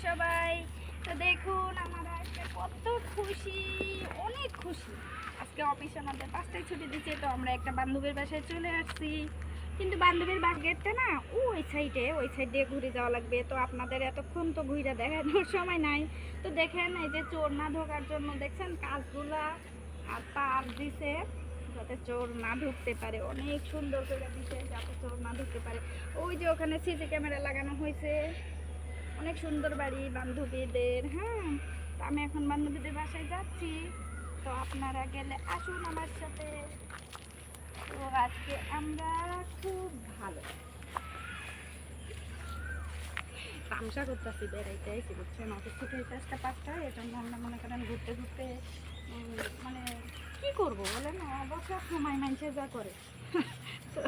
সবাই? তো দেখুন আমরা আজকে কত খুশি, অনেক খুশি। আজকে অফিসে আমাদের 5টায় ছুটি দিচ্ছে, তো আমরা একটা বান্ধবীর বাসায় চলে আসছি। কিন্তু বান্ধবীর বাস গেটটা না ওই সাইড দিয়ে ঘুরে যাওয়া লাগবে। তো আপনাদের এতক্ষণ তো ঘুরে দেখানোর সময় নাই। তো দেখেন এই যে চোর না ঢোকার জন্য দেখছেন কাজগুলা আর তার দিছে যাতে চোর না ঢুকতে পারে, অনেক সুন্দর করে দিছে যাতে চোর না ঢুকতে পারে। ওই যে ওখানে সিসি ক্যামেরা লাগানো হয়েছে। অনেক সুন্দর বাড়ি বান্ধবীদের। হ্যাঁ, তো আমি এখন বান্ধবীদের বাসায় যাচ্ছি। তো আপনারা গেলে আসুন আমার সাথে। তো আজকে আমরা খুব ভালো তামসা করতেছি, বেড়াইতে আইছি বুঝছেন। অফিস ছুটি হইতে আসতে 5টায়, এজন্য আমরা মনে করেন ঘুরতে ঘুরতে মানে কি করবো বলেন, অবসর সময় মানুষে যা করে। তো